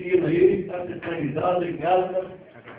doutrina aí, está centralizado em Gálatas,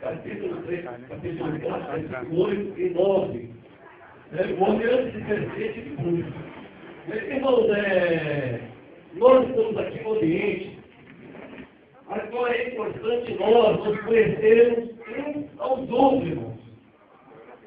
capítulo 3, capítulo 4, versículo 8 e 9. O homem antes de ser crente de muito. Irmãos, nós estamos aqui no Oriente. Agora é importante nós nos conhecermos uns aos outros, irmãos.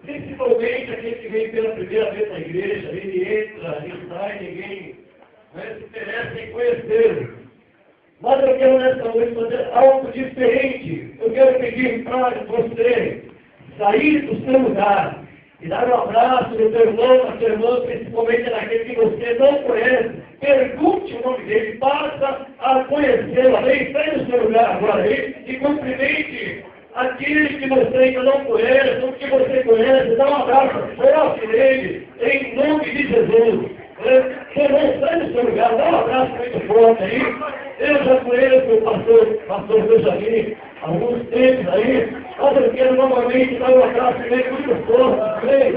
Principalmente aquele que vem pela primeira vez na igreja, ele entra, ele sai, ninguém se interessa em conhecê-lo. Mas eu quero nessa noite fazer algo diferente. Eu quero pedir para você sair do seu lugar e dar um abraço no seu irmão, na sua irmã, principalmente naquele que você não conhece. Pergunte o nome dele, passa a conhecê-lo. Amém? Sai do seu lugar agora aí e cumprimente aquele que você ainda não conhece, ou que você conhece, dá um abraço forte nele, em nome de Jesus. Você não sai do seu lugar, dá um abraço muito forte aí. Eu já conheço o pastor Benjamin há alguns tempos aí, mas eu quero novamente dar um abraço nele muito forte. Amém?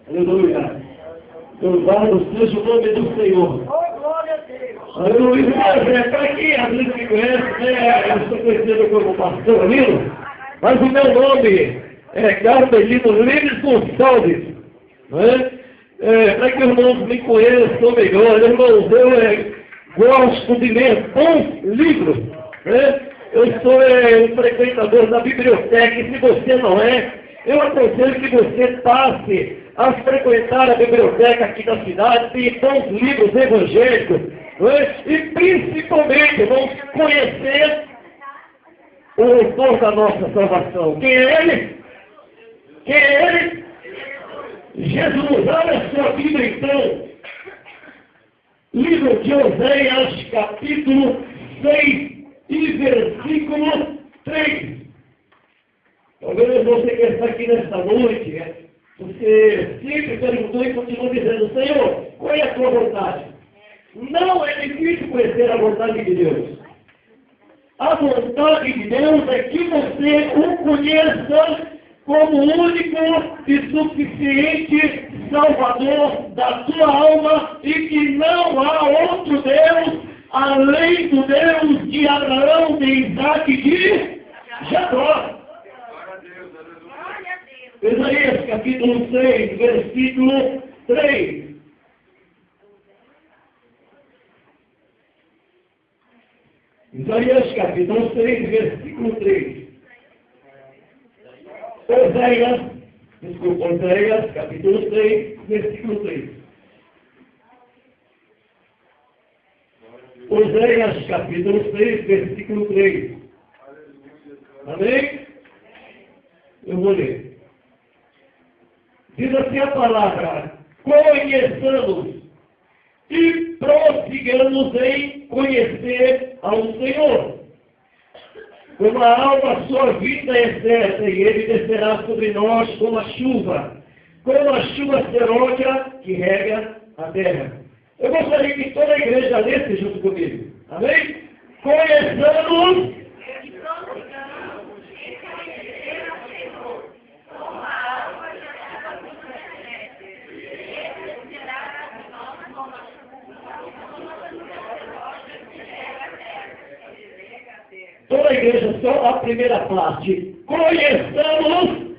Aleluia. Louvado seja o nome do Senhor. Aleluia. Para quem às vezes me conhece, eu sou conhecido como pastor Lino, mas o meu nome é Carmelino Lines Gonçalves. Para que os irmãos me conheçam melhor, irmãos, eu gosto de ler bons livros. Eu sou um frequentador da biblioteca, e se você não é, eu aconselho que você passe a frequentar a biblioteca aqui da cidade, tem bons livros evangélicos, e principalmente vamos conhecer o autor da nossa salvação. Quem é ele? Quem é ele? Jesus. Olha a sua Bíblia então. Livro de Oséias, capítulo 6 e versículo 3. Talvez você que está aqui nesta noite, você sempre perguntou e continua dizendo: Senhor, qual é a tua vontade? Não é difícil conhecer a vontade de Deus. A vontade de Deus é que você o conheça como único e suficiente Salvador da sua alma, e que não há outro Deus além do Deus de Abraão, de Isaac e de Jacó. Isaías capítulo 6, versículo 3. Isaías capítulo 6, versículo 3. Oséias capítulo 6, versículo 3. Oséias capítulo 6, versículo 3. Amém? Eu vou ler. Diz assim a palavra: conheçamos e prossigamos em conhecer ao Senhor. Como a alma sua vida é certa, e ele descerá sobre nós como a chuva serôdia que rega a terra. Eu gostaria que toda a igreja lesse junto comigo. Amém? Conheçamos toda a igreja, só a primeira parte. Conheçamos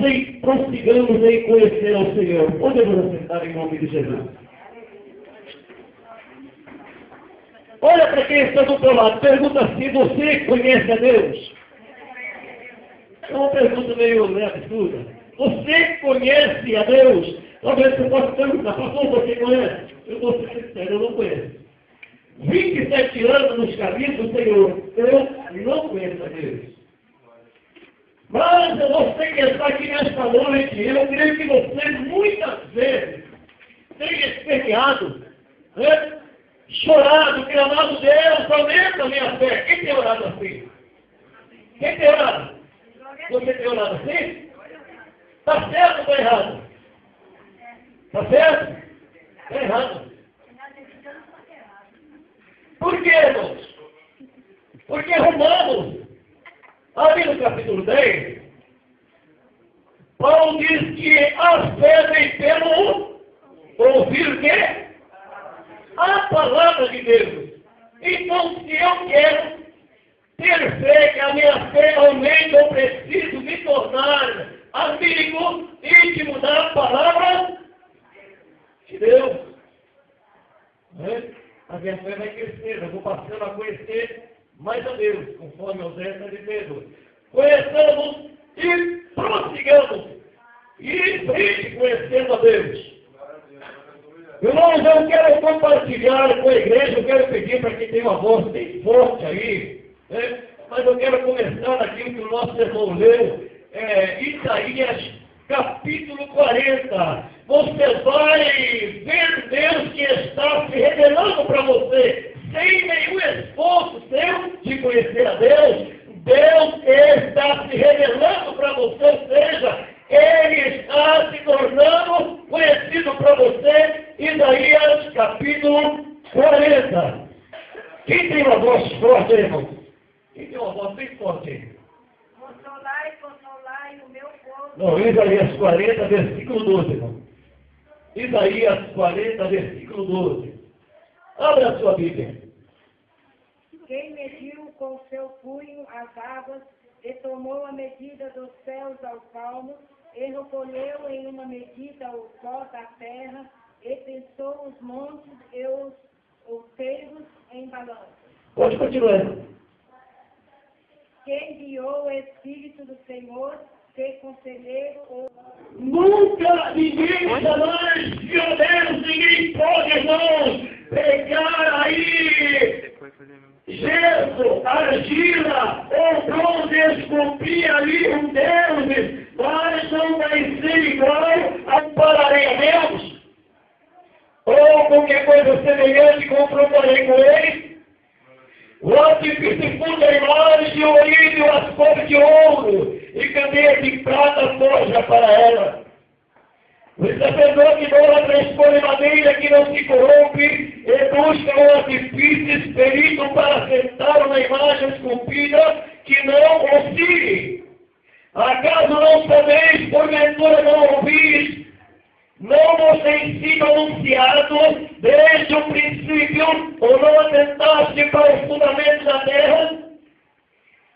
e prossigamos em conhecer ao Senhor. Podemos sentar em nome de Jesus. Olha para quem está do teu lado, pergunta se você conhece a Deus. É uma pergunta meio absurda. Você conhece a Deus? Talvez você possa perguntar: pastor, você conhece? Eu vou ser sincero, eu não conheço. 27 anos nos caminhos do Senhor, eu não conheço a Deus. Mas você que está aqui nesta noite, eu creio que você muitas vezes tem esperneado, chorado, clamado: Deus, aumenta a minha fé. Quem tem orado assim? Quem tem orado? Você tem orado assim? Está certo ou está errado? Está certo? Está errado. Por quê, irmãos? Porque Romanos, ali no capítulo 10, Paulo diz que a fé vem pelo ouvir o quê? A palavra de Deus. Então, se eu quero ter fé, que a minha fé aumente, eu preciso me tornar amigo íntimo da palavra de Deus. A minha fé vai crescer, eu vou passando a conhecer mais a Deus, conforme Osé está dizendo. Conheçamos e prossigamos. E frente conhecendo a Deus. Irmãos, eu quero compartilhar com a igreja, eu quero pedir para quem tem uma voz bem forte aí, mas eu quero começar naquilo que o nosso irmão leu, Isaías capítulo 40. Você vai ver Deus que está se revelando para você, sem nenhum esforço seu de conhecer a Deus. Deus está se revelando para você, ou seja, Ele está se tornando conhecido para você. Isaías capítulo 40. Quem tem uma voz forte, irmão? Quem tem uma voz bem forte aí? Consolai o meu povo. Não, Isaías 40, versículo 12, irmão. Isaías 40, versículo 12. Abra a sua Bíblia. Quem mediu com seu punho as águas, e tomou a medida dos céus ao palmo, e recolheu em uma medida o pó da terra, e pensou os montes e os outeiros em balanço. Pode continuar. Quem enviou o Espírito do Senhor, ser conselheiro ou... Nunca ninguém jamais viu Deus, ninguém pode, irmãos, pegar aí gesso, argila ou bronze, esculpir ali um Deus, mas não vai ser igual a compararei a Deus, ou qualquer coisa semelhante, confrontarei com ele. O artifício funda a imagem de ouro, as cores de ouro, e candeia de prata forja para ela. O sacerdote idólatra expõe madeira que não se corrompe, e busca um artifício espírito para sentar uma imagem esculpida que não oscile. Acaso não sabeis, porventura não ouvis, não vos tem sido anunciado desde o princípio, ou não atentaste para os fundamentos da terra?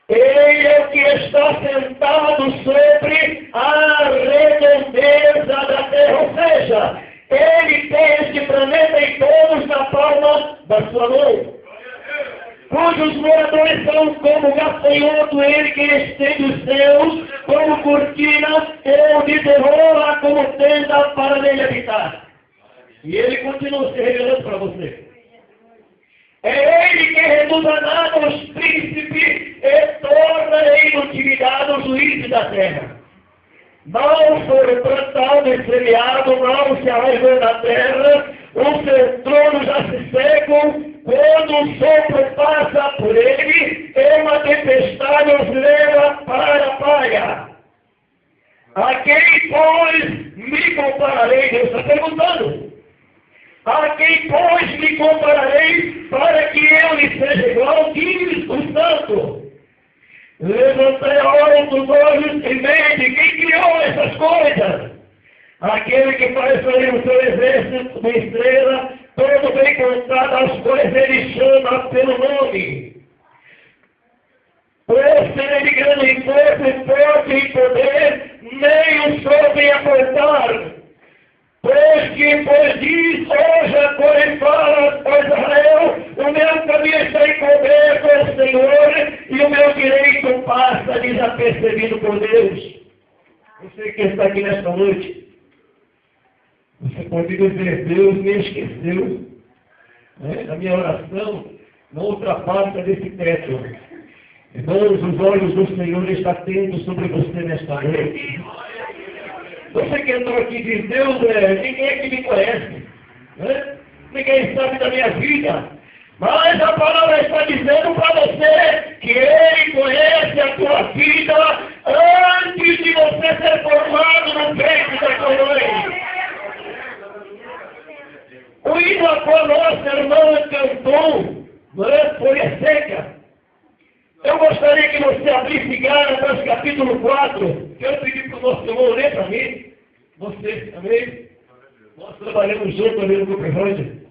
Ele é o que está sentado sobre a redondeza da terra, ou seja, ele tem este planeta e todos na palma da sua mão, cujos moradores são como gafanhoto, ele que estende os céus como cortina, onde derrola como tenda para nele habitar. E ele continua se revelando para você. É ele que reduz a nada os príncipes e torna inutilidade os juízes da terra. Não foi plantado e semeado, não se arraigou na terra, o seu trono já se secam, quando um sopro passa por ele, e uma tempestade os leva para a praia. A quem, pois, me compararei? Deus está perguntando. A quem, pois, me compararei para que eu lhe seja igual? Diz o santo. Levantai a hora dos olhos e vede quem criou essas coisas. Aquele que faz sair o seu exército de estrela, todo bem contado, as coisas ele chama pelo nome. Por ser ele grande em força e forte em poder, nem o sol vem a cortar. Pois diz, hoje, porém fala, pois Israel, o meu caminho está encoberto ao Senhor, e o meu direito passa desapercebido por Deus. Você que está aqui nesta noite, você pode dizer, Deus me esqueceu. A minha oração não ultrapassa desse teto. Irmãos, os olhos do Senhor estão atentos sobre você nesta noite. Você que entrou aqui e diz, Deus, ninguém aqui me conhece. Ninguém sabe da minha vida. Mas a palavra está dizendo para você que Ele conhece a tua vida antes de você ser formado no peito da tua mãe. O hino a qual nossa irmã cantou, Folha Seca. Eu gostaria que você abrisse Gálatas capítulo 4. Quero pedir versículo nosso irmão lê para mim. Você, amém? Nós trabalhamos juntos ali no Grupo Evangélico.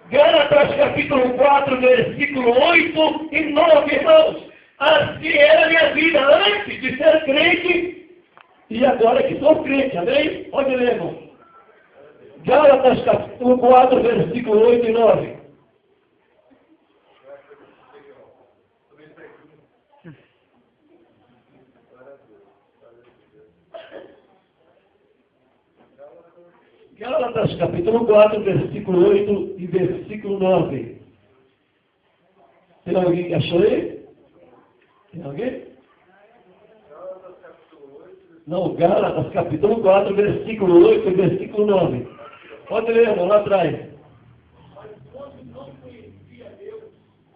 Gálatas capítulo 4, versículo 8 e 9, irmãos. Assim era a minha vida antes de ser crente e agora que sou crente, amém? Pode ler, irmão. Gálatas capítulo 4, versículo 8 e 9. Gálatas capítulo 4, versículo 8 e versículo 9. Tem alguém que achou aí? Tem alguém? Não, Gálatas capítulo 4, versículo 8 e versículo 9. Pode ler, irmão, lá atrás. Mas quando não conhecia Deus,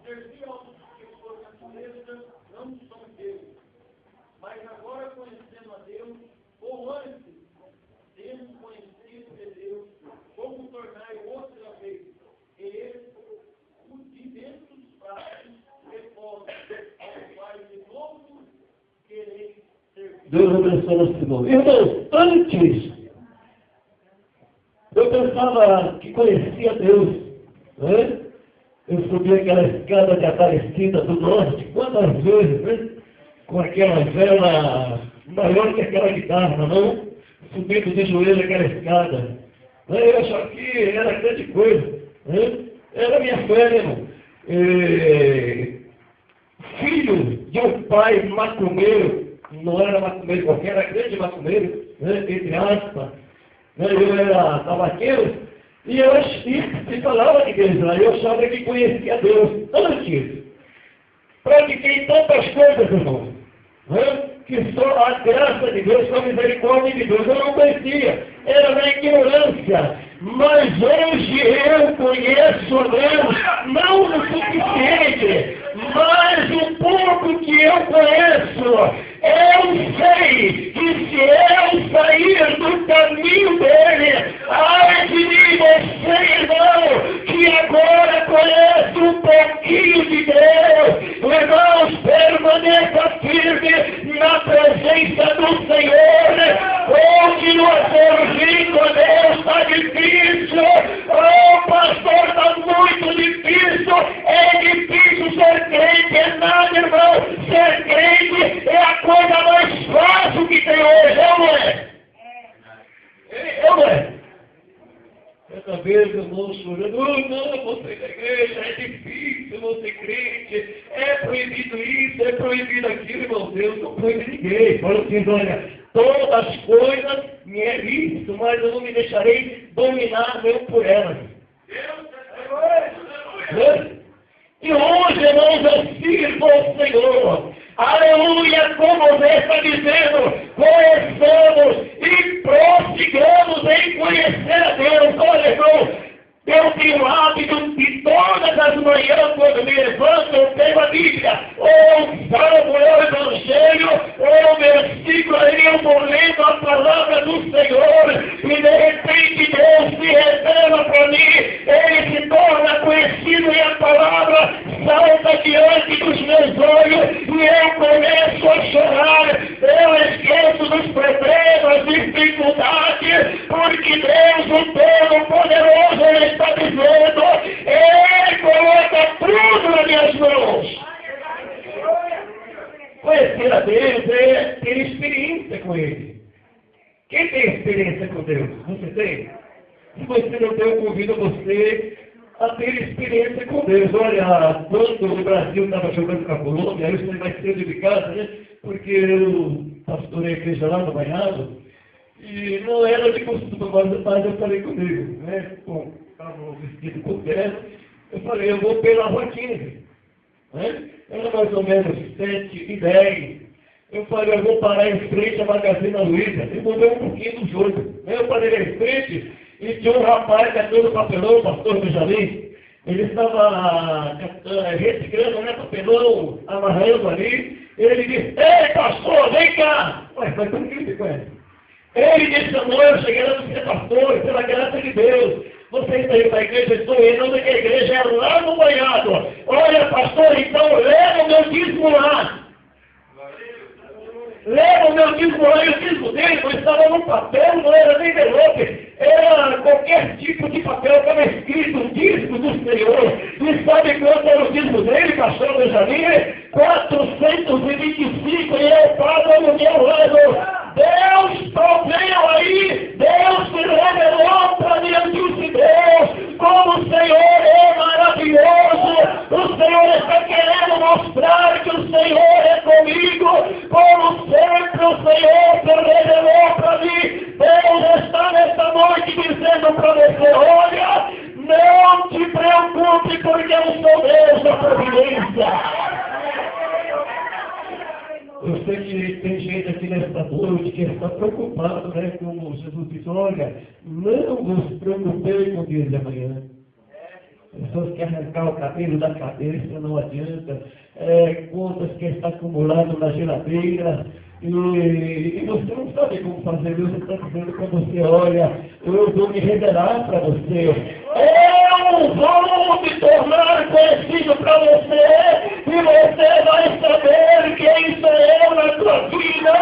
servia aos que por natureza não são Deus. Mas agora conhecendo a Deus, ou antes, tendo conhecido de Deus, como tornai outra vez, e ele, o de dentro dos pratos, repousa, ao Pai de novo, quereis servir. Deus abençoe nosso irmão. Irmãos, antes, eu pensava que conhecia Deus, né? Eu subi aquela escada de Aparecida do Norte, quantas vezes, né? Com aquela vela maior que aquela guitarra, não? Subindo de joelho aquela escada. Eu achava que era grande coisa, né? Era minha fé, né, irmão? Filho de um pai macumbeiro, não era macumbeiro qualquer, era grande macumbeiro, né? Entre aspas. Eu era tabaqueiro e eu se falava de Deus lá, eu achava que conhecia Deus antes. Pratiquei tantas coisas, irmão, que só a graça de Deus, só a misericórdia de Deus eu não conhecia, era na ignorância. Mas hoje eu conheço a Deus, não o suficiente, mas o pouco que eu conheço, eu sei que se eu sair do caminho dele, ai de mim, você, irmão, que agora conhece um pouquinho de Deus, irmãos, permaneça firme na presença do Senhor, continua servindo a Deus, está difícil, pastor, está muito difícil, é difícil ser crente, é nada, irmão, ser crente é a coisa mais fácil que tem hoje, não é? Não é? Essa vez eu vou chorando, não, vou sair da igreja, é difícil, vou ser crente, é proibido isso, é proibido aquilo, irmão, Deus não proíbe ninguém. Fala assim, olha, todas as coisas me é lícito, mas eu não me deixarei dominar mesmo por elas. E hoje, irmãos, eu sirvo ao Senhor. Aleluia, como você está dizendo, conheçamos e prossigamos em conhecer a Deus. Olha, irmão, eu tenho o hábito de todas as manhãs, quando me levanto, eu tenho a Bíblia, ou o Salmo, ou o Evangelho, ou o versículo, aí eu vou lendo a palavra do Senhor, e de repente Deus se revela para mim, Ele se torna conhecido e a palavra salta diante dos meus olhos, e eu começo a chorar, eu esqueço dos problemas, dificuldades, porque Deus, o Todo-Poderoso, Ele está dizendo, Ele coloca tudo nas minhas mãos. Conhecer a Deus é ter experiência com Ele. Quem tem experiência com Deus? Você tem? Se você não tem, eu convido você a ter experiência com Deus. Olha, quando o Brasil estava jogando com a Colômbia, eu saí mais cedo de casa, né? Porque eu pastorei a igreja lá no Banhado, e não era de costume, mas eu falei comigo, né? Com o vestido por terra, eu falei, eu vou pela rua 15, né? Era mais ou menos 7h10. Eu falei, eu vou parar em frente à Magazine Luiza. Eu mudei um pouquinho do jogo. Eu parei em frente e tinha um rapaz catando papelão, o pastor Benjamin. Ele estava reciclando, né, papelão, amarrando ali. Ele disse, ei, pastor, vem cá! Ué, mas como que ele se conhece? Ele disse, amor, eu cheguei lá no ser pastor, pela graça de Deus. Você está indo para a igreja, estou indo, onde a igreja é lá no Banhado. Olha, pastor, então leva o meu dízimo lá. leva o meu dízimo lá, e o dízimo dele não estava no papel, não era nem envelope, era qualquer tipo de papel, estava escrito o dízimo do Senhor. E sabe quanto era o dízimo dele, pastor Benjamin? 425, e eu pago no meu lado. Deus proveu aí, Deus se revelou para mim, eu disse, Deus, como o Senhor é maravilhoso, o Senhor está querendo mostrar que o Senhor é comigo, como sempre o Senhor se revelou para mim. Deus está nessa noite dizendo para você, olha, não te preocupe, porque eu sou Deus da providência. Eu sei que tem gente aqui nesta noite que está preocupado, né? Como Jesus disse, olha, não vos preocupei com o dia de amanhã. Pessoas que arrancar o cabelo da cabeça, não adianta. Contas que está acumulado na geladeira. E você não sabe como fazer. Deus está dizendo para você, olha, eu vou me revelar para você. Eu vou me tornar conhecido para você. E você vai saber quem sou eu na tua vida.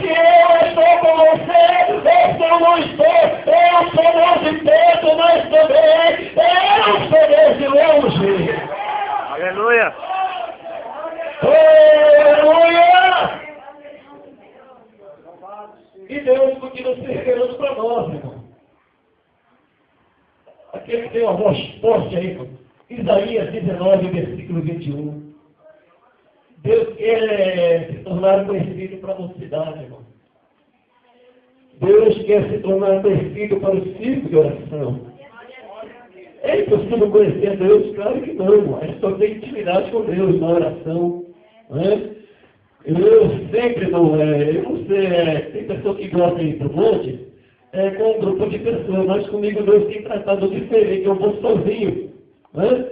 Se eu estou com você, ou se eu não estou. Eu sou Deus de perto, mas também eu sou Deus de longe. Aleluia! Aleluia! E Deus continua se revelando para nós, irmão. Aquele que tem uma voz forte aí, irmão. Isaías 19, versículo 21. Deus quer se tornar conhecido para a mocidade, irmão. Deus quer se tornar conhecido para o círculo de oração. É impossível conhecer a Deus? Claro que não, irmão. A gente só tem intimidade com Deus na oração. Não é? Eu sempre não tem pessoa que gosta de ir para o monte, com um grupo de pessoas, mas comigo Deus tem tratado diferente, eu vou sozinho. Né?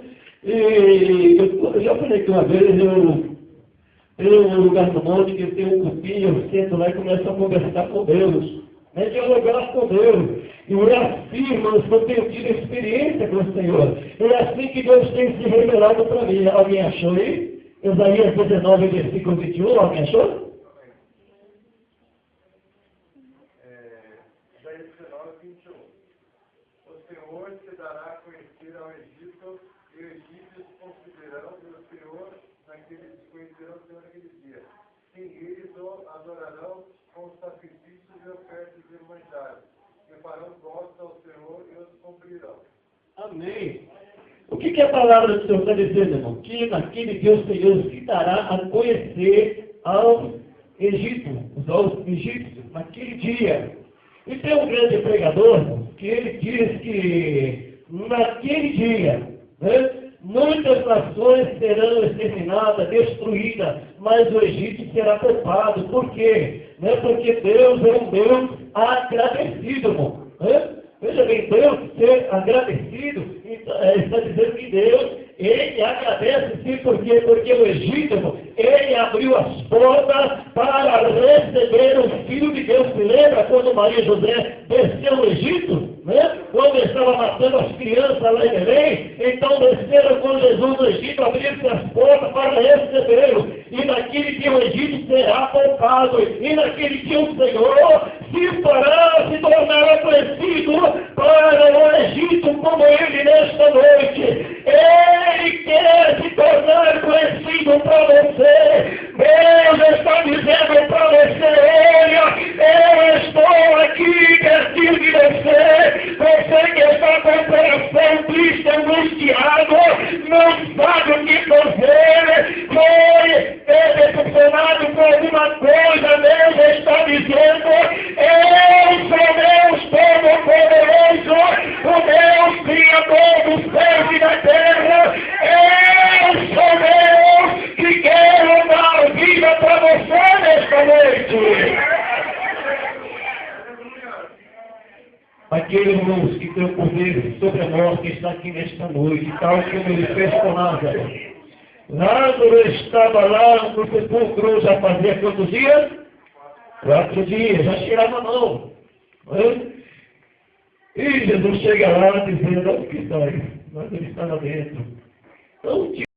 E eu já falei que uma vez eu tenho um lugar no monte que tem um cupim, eu sento lá e começo a conversar com Deus. Né? Dialogar com Deus. E é assim, irmãos, que eu tenho tido experiência com o Senhor. É assim que Deus tem se revelado para mim. Alguém achou aí? Isaías 19, versículo 21, alguém achou? Isaías 19, 21. O Senhor te dará a conhecer ao Egito, e os egípcios considerarão o Senhor conhecerão o Senhor naquele dia. Sim, eles o adorarão com sacrifícios e ofertas de manjares, e farão votos ao Senhor e os cumprirão. Amém. O que a palavra do Senhor está dizendo, irmão? Que naquele dia o Senhor se dará a conhecer aos egípcios, naquele dia. E tem um grande pregador, irmão, que ele diz que naquele dia, né, muitas nações serão exterminadas, destruídas, mas o Egito será poupado. Por quê? Né? Porque Deus é um Deus agradecido, irmão. Né? Veja bem, Deus ser agradecido, está dizendo que Deus, Ele agradece sim, porque o Egito, Ele abriu as portas para receber o Filho de Deus. Se lembra quando Maria e José desceu no Egito? Né? Quando estava matando as crianças lá em Belém, então desceram com Jesus no Egito, abriram-se as portas para recebê-lo. E naquele dia o Egito será poupado. E naquele dia o Senhor se tornará conhecido para o Egito como Ele nesta noite. Ele quer se tornar conhecido para você. Deus está dizendo para você, olha, eu estou aqui pertinho de você. Você que está com o coração triste, angustiado, não sabe o que fazer, foi decepcionado com alguma coisa. Deus está dizendo, eu sou Deus Todo-Poderoso, o Deus Criador dos céus e da terra. Eu sou Deus que quero dar vida para você nesta noite. Aquele, irmãos, que tem o poder sobre a morte está aqui nesta noite, tal como ele fez com Lázaro. Lázaro estava lá no sepulcro já fazia quantos dias? 4 dias, já cheirava a mão. E Jesus chega lá dizendo, onde que está? Mas ele estava dentro. Então,